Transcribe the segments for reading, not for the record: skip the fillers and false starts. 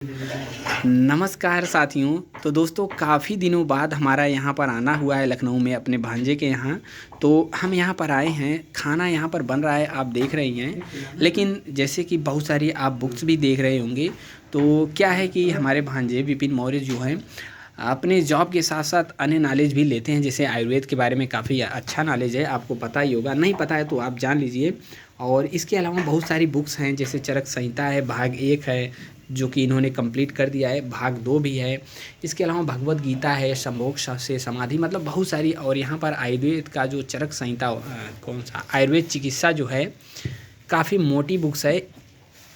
नमस्कार साथियों। तो दोस्तों काफ़ी दिनों बाद हमारा यहाँ पर आना हुआ है लखनऊ में अपने भांजे के यहाँ। तो हम यहाँ पर आए हैं, खाना यहाँ पर बन रहा है, आप देख रही हैं। लेकिन जैसे कि बहुत सारी आप बुक्स भी देख रहे होंगे। तो क्या है कि हमारे भांजे विपिन मौर्य जो हैं अपने जॉब के साथ साथ अन्य नॉलेज भी लेते हैं। जैसे आयुर्वेद के बारे में काफ़ी अच्छा नॉलेज है, आपको पता ही होगा, नहीं पता है तो आप जान लीजिए। और इसके अलावा बहुत सारी बुक्स हैं, जैसे चरक संहिता है, भाग 1 है जो कि इन्होंने कंप्लीट कर दिया है, भाग 2 भी है। इसके अलावा भगवत गीता है, संभोग से समाधि, मतलब बहुत सारी। और यहाँ पर आयुर्वेद का जो चरक संहिता कौन सा आयुर्वेद चिकित्सा जो है, काफ़ी मोटी बुक्स है।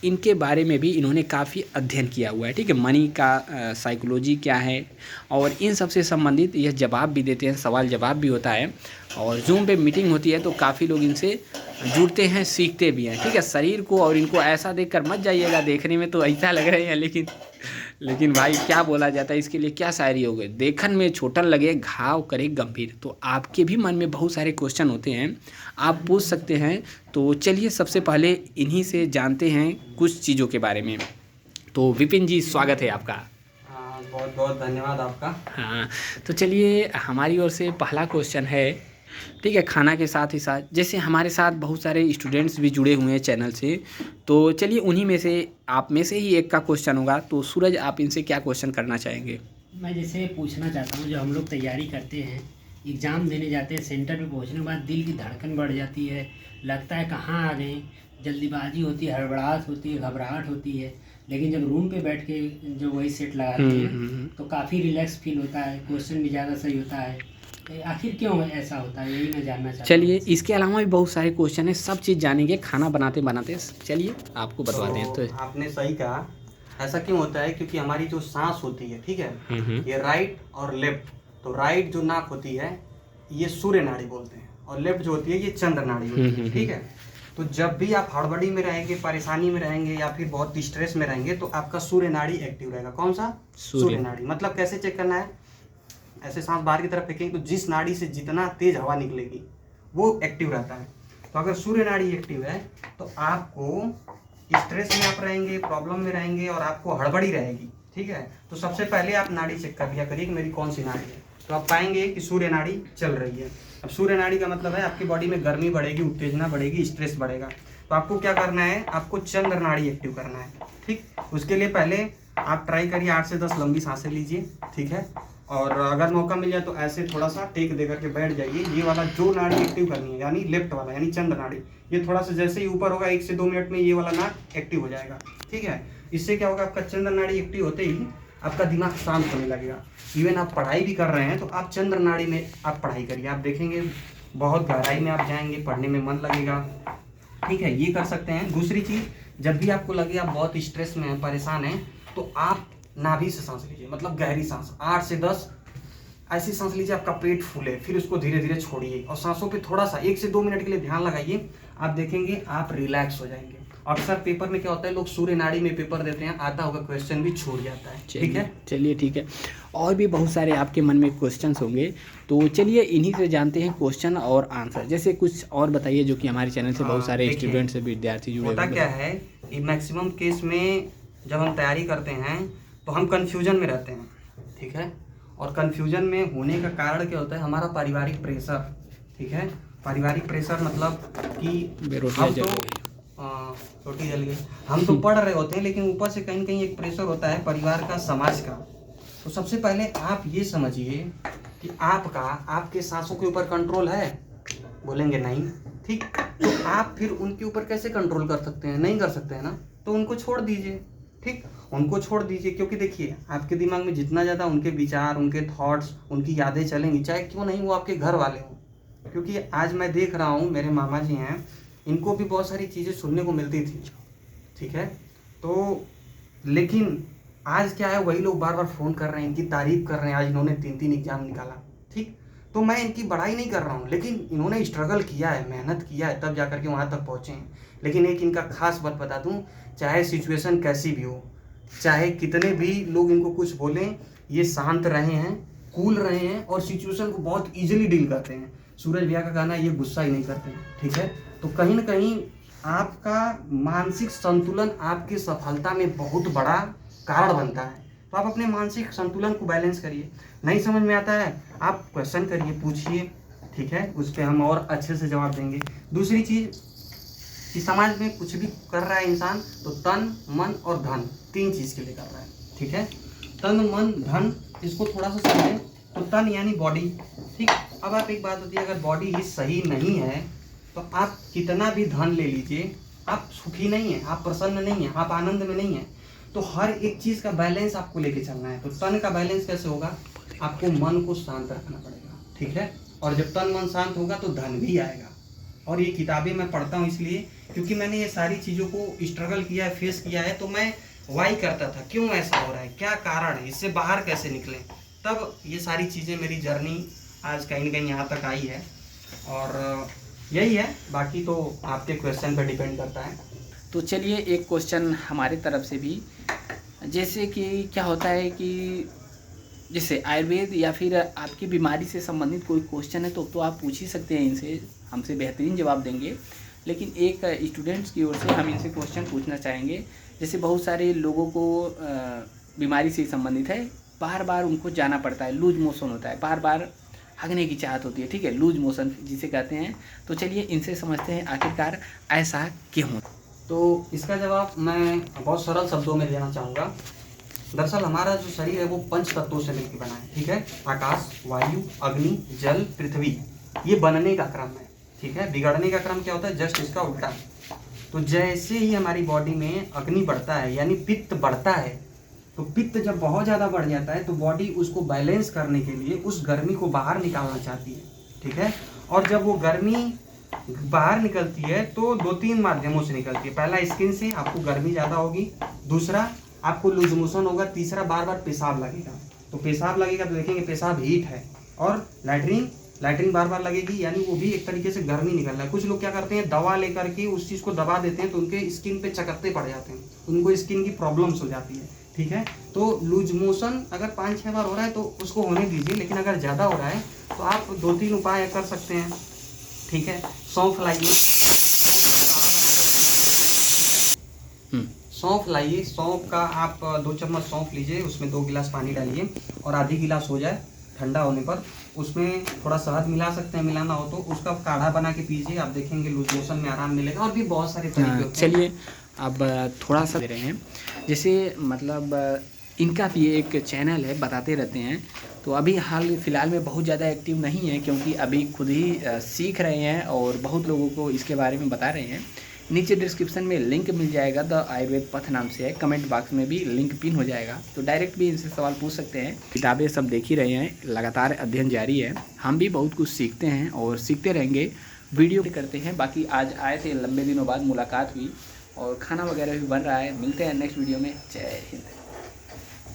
इनके बारे में भी इन्होंने काफ़ी अध्ययन किया हुआ है। ठीक है, मनी का साइकोलॉजी क्या है, और इन सब से संबंधित यह जवाब भी देते हैं, सवाल जवाब भी होता है। और जूम पे मीटिंग होती है तो काफ़ी लोग इनसे जुड़ते हैं, सीखते भी हैं। ठीक है, शरीर को और इनको ऐसा देखकर मत जाइएगा, देखने में तो ऐसा लग रहे हैं, लेकिन भाई क्या बोला जाता है इसके लिए, क्या शायरी हो गई, देखन में छोटन लगे घाव करे गंभीर। तो आपके भी मन में बहुत सारे क्वेश्चन होते हैं, आप पूछ सकते हैं। तो चलिए सबसे पहले इन्हीं से जानते हैं कुछ चीज़ों के बारे में। तो विपिन जी, स्वागत है आपका। हाँ, बहुत बहुत धन्यवाद आपका। हाँ, तो चलिए हमारी ओर से पहला क्वेश्चन है। ठीक है, खाना के साथ ही साथ जैसे हमारे साथ बहुत सारे स्टूडेंट्स भी जुड़े हुए हैं चैनल से। तो चलिए उन्हीं में से आप में से ही एक का क्वेश्चन होगा। तो सूरज, आप इनसे क्या क्वेश्चन करना चाहेंगे? मैं जैसे पूछना चाहता हूँ, जो हम लोग तैयारी करते हैं, एग्ज़ाम देने जाते हैं, सेंटर पे पहुँचने के बाद दिल की धड़कन बढ़ जाती है, लगता है कहाँ आ गए, जल्दीबाजी होती है, हड़बड़ाहट होती है, घबराहट होती है। लेकिन जब रूम पे बैठ के जो वही सेट लगाते हैं तो काफ़ी रिलैक्स फील होता है, क्वेश्चन भी ज़्यादा सही होता है। आखिर क्यों ऐसा होता है, यही मैं जानना चाहता हूँ। चलिए इसके अलावा भी बहुत सारे क्वेश्चन है, सब चीज़ जानेंगे खाना बनाते बनाते। चलिए आपको बतवाते हैं। तो आपने सही कहा, ऐसा क्यों होता है? क्योंकि हमारी जो सांस होती है, ठीक है, ये राइट और लेफ्ट। तो राइट जो नाक होती है ये सूर्य नाड़ी बोलते हैं, और लेफ्ट जो होती है ये चंद्र नाड़ी होती है। ठीक है, तो जब भी आप हड़बड़ी में रहेंगे, परेशानी में रहेंगे, या फिर बहुत स्ट्रेस में रहेंगे, तो आपका सूर्य नाड़ी एक्टिव रहेगा। कौन सा? सूर्य नाड़ी। मतलब कैसे चेक करना है? ऐसे सांस बाहर की तरफ फेंकेंगे तो जिस नाड़ी से जितना तेज हवा निकलेगी वो एक्टिव रहता है। तो अगर सूर्य नाड़ी एक्टिव है तो आपको स्ट्रेस में आप रहेंगे, प्रॉब्लम में रहेंगे, और आपको हड़बड़ी रहेगी। ठीक है, तो सबसे पहले आप नाड़ी चेक कर लिया करिए कि मेरी कौन सी नाड़ी है। तो आप पाएंगे कि सूर्य नाड़ी चल रही है। अब सूर्य नाड़ी का मतलब है आपकी बॉडी में गर्मी बढ़ेगी, उत्तेजना बढ़ेगी, स्ट्रेस बढ़ेगा। तो आपको क्या करना है? आपको चंद्र नाड़ी एक्टिव करना है। ठीक, उसके लिए पहले आप ट्राई करिए 8 से 10 लंबी सांसें लीजिए। ठीक है, और अगर मौका मिल जाए तो ऐसे थोड़ा सा टेक दे करके बैठ जाइए। ये वाला जो नाड़ी एक्टिव करनी है, यानी लेफ्ट वाला, यानी चंद्र नाड़ी, ये थोड़ा सा जैसे ही ऊपर होगा 1 से 2 मिनट में ये वाला नाक एक्टिव हो जाएगा। ठीक है, इससे क्या होगा? आपका चंद्र नाड़ी एक्टिव होते ही आपका दिमाग शांत होने लगेगा। इवन आप पढ़ाई भी कर रहे हैं तो आप चंद्र नाड़ी में आप पढ़ाई करिए, आप देखेंगे बहुत गहराई में आप जाएंगे, पढ़ने में मन लगेगा। ठीक है, ये कर सकते हैं। दूसरी चीज़, जब भी आपको लगे आप बहुत स्ट्रेस में हैं, परेशान हैं, तो आप नाभि से सांस लीजिए, मतलब गहरी सांस 8 से 10 ऐसी सांस लीजिए, आपका पेट फूले, फिर उसको धीरे धीरे छोड़िए, और सांसों पे थोड़ा सा 1 से 2 मिनट के लिए ध्यान लगाइए। आप देखेंगे आप रिलैक्स हो जाएंगे। अक्सर पेपर में क्या होता है, लोग सूर्य नाड़ी में पेपर देते हैं, आधा होगा क्वेश्चन भी छूट जाता है। ठीक है, चलिए ठीक है। और भी बहुत सारे आपके मन में क्वेश्चंस होंगे, तो चलिए इन्हीं से जानते हैं क्वेश्चन और आंसर। जैसे कुछ और बताइए, जो कि हमारे चैनल से बहुत सारे स्टूडेंट्स विद्यार्थी जुड़े। होता क्या है, मैक्सिमम केस में जब हम तैयारी करते हैं तो हम कंफ्यूजन में रहते हैं। ठीक है, और कंफ्यूजन में होने का कारण क्या होता है? हमारा पारिवारिक प्रेशर। ठीक है, पारिवारिक प्रेशर मतलब कि हम तो रोटी जल गई, हम तो पढ़ रहे होते हैं, लेकिन ऊपर से कहीं कहीं एक प्रेशर होता है परिवार का, समाज का। तो सबसे पहले आप ये समझिए कि आपके सांसों के ऊपर कंट्रोल है? बोलेंगे नहीं। ठीक, तो आप फिर उनके ऊपर कैसे कंट्रोल कर सकते हैं? नहीं कर सकते हैं ना, तो उनको छोड़ दीजिए। ठीक, उनको छोड़ दीजिए, क्योंकि देखिए आपके दिमाग में जितना ज़्यादा उनके विचार, उनके थॉट्स, उनकी यादें चलेंगी, चाहे क्यों नहीं वो आपके घर वाले हों। क्योंकि आज मैं देख रहा हूँ, मेरे मामा जी हैं, इनको भी बहुत सारी चीज़ें सुनने को मिलती थी। ठीक है, तो लेकिन आज क्या है, वही लोग बार बार फ़ोन कर रहे हैं, इनकी तारीफ कर रहे हैं, आज इन्होंने 3-3 एग्जाम निकाला। ठीक, तो मैं इनकी बड़ाई नहीं कर रहा हूँ, लेकिन इन्होंने स्ट्रगल किया है, मेहनत किया है, तब जा करके वहाँ तक पहुँचे हैं। लेकिन एक इनका खास बात बता दूँ, चाहे सिचुएशन कैसी भी हो, चाहे कितने भी लोग इनको कुछ बोलें, ये शांत रहे हैं, कूल रहे हैं, और सिचुएशन को बहुत ईजिली डील करते हैं। सूरज भैया का गाना, ये गुस्सा ही नहीं करते हैं। ठीक है, तो कहीं ना कहीं आपका मानसिक संतुलन आपकी सफलता में बहुत बड़ा कारण बनता है। तो आप अपने मानसिक संतुलन को बैलेंस करिए। नहीं समझ में आता है आप क्वेश्चन करिए, पूछिए, ठीक है, उस पर हम और अच्छे से जवाब देंगे। दूसरी चीज़ कि समाज में कुछ भी कर रहा है इंसान तो तन, मन और धन, 3 चीज़ के लिए कर रहा है, ठीक है। तन, मन, धन, इसको थोड़ा सा समझें। तो तन यानी बॉडी, ठीक। अब आप एक बात होती है, अगर बॉडी ही सही नहीं है तो आप कितना भी धन ले लीजिए, आप सुखी नहीं है, आप प्रसन्न नहीं है, आप आनंद में नहीं है। तो हर एक चीज़ का बैलेंस आपको लेके चलना है। तो तन का बैलेंस कैसे होगा? आपको मन को शांत रखना पड़ेगा, ठीक है। और जब तन मन शांत होगा तो धन भी आएगा। और ये किताबें मैं पढ़ता हूँ इसलिए क्योंकि मैंने ये सारी चीज़ों को स्ट्रगल किया है, फेस किया है। तो मैं वाई करता था, क्यों ऐसा हो रहा है, क्या कारण है, इससे बाहर कैसे निकलें। तब ये सारी चीज़ें, मेरी जर्नी आज कहीं ना कहीं यहाँ तक आई है। और यही है, बाकी तो आपके क्वेश्चन पर डिपेंड करता है। तो चलिए एक क्वेश्चन हमारी तरफ से भी, जैसे कि क्या होता है कि जैसे आयुर्वेद या फिर आपकी बीमारी से संबंधित कोई क्वेश्चन है तो आप पूछ ही सकते हैं इनसे, हमसे बेहतरीन जवाब देंगे। लेकिन एक स्टूडेंट्स की ओर से हम इनसे क्वेश्चन पूछना चाहेंगे। जैसे बहुत सारे लोगों को बीमारी से संबंधित है, बार बार उनको जाना पड़ता है, लूज मोशन होता है, बार बार हगने की चाहत होती है, ठीक है, लूज मोशन जिसे कहते हैं। तो चलिए इनसे समझते हैं आखिरकार ऐसा क्यों होता है। तो इसका जवाब मैं बहुत सरल शब्दों में देना चाहूँगा। दरअसल हमारा जो शरीर है वो 5 तत्वों से मिलकर बना है, ठीक है। आकाश, वायु, अग्नि, जल, पृथ्वी, ये बनने का क्रम है, ठीक है। बिगड़ने का क्रम क्या होता है? जस्ट इसका उल्टा। तो जैसे ही हमारी बॉडी में अग्नि बढ़ता है यानी पित्त बढ़ता है, तो पित्त जब बहुत ज़्यादा बढ़ जाता है तो बॉडी उसको बैलेंस करने के लिए उस गर्मी को बाहर निकालना चाहती है, ठीक है। और जब वो गर्मी बाहर निकलती है तो 2-3 माध्यमों से निकलती है। पहला, स्किन से आपको गर्मी ज़्यादा होगी, दूसरा आपको लूज मोशन होगा, तीसरा बार बार पेशाब लगेगा। तो पेशाब लगेगा तो देखेंगे पेशाब हीट है। और लैट्रिन बार बार लगेगी, यानी वो भी एक तरीके से गर्मी निकल रहा है। कुछ लोग क्या करते हैं, दवा लेकर के उस चीज़ को दबा देते हैं तो उनके स्किन पे चकत्ते पड़ जाते हैं, उनको स्किन की प्रॉब्लम्स हो जाती है, ठीक है। तो लूज मोशन अगर 5-6 बार हो रहा है तो उसको होने दीजिए, लेकिन अगर ज़्यादा हो रहा है तो आप 2-3 उपाय कर सकते हैं, ठीक है। सौंफ लाइए, सौंफ लाइए, सौंफ का आप 2 चम्मच सौंफ लीजिए, उसमें 2 गिलास पानी डालिए और आधी गिलास हो जाए ठंडा होने पर उसमें थोड़ा शहद मिला सकते हैं, मिलाना हो तो उसका काढ़ा बना के पीजिए, आप देखेंगे लूज मोशन में आराम मिलेगा। और भी बहुत सारे तरीके होते हैं। चलिए अब थोड़ा सा दे रहे हैं, जैसे मतलब इनका भी एक चैनल है, बताते रहते हैं। तो अभी हाल फिलहाल में बहुत ज़्यादा एक्टिव नहीं है क्योंकि अभी खुद ही सीख रहे हैं और बहुत लोगों को इसके बारे में बता रहे हैं। नीचे डिस्क्रिप्शन में लिंक मिल जाएगा, द आयुर्वेद पथ नाम से है, कमेंट बॉक्स में भी लिंक पिन हो जाएगा, तो डायरेक्ट भी इनसे सवाल पूछ सकते हैं। किताबें सब देख ही रहे हैं, लगातार अध्ययन जारी है, हम भी बहुत कुछ सीखते हैं और सीखते रहेंगे, वीडियो करते हैं। बाकी आज आए थे, लंबे दिनों बाद मुलाकात हुई और खाना वगैरह भी बन रहा है। मिलते हैं नेक्स्ट वीडियो में। जय हिंद।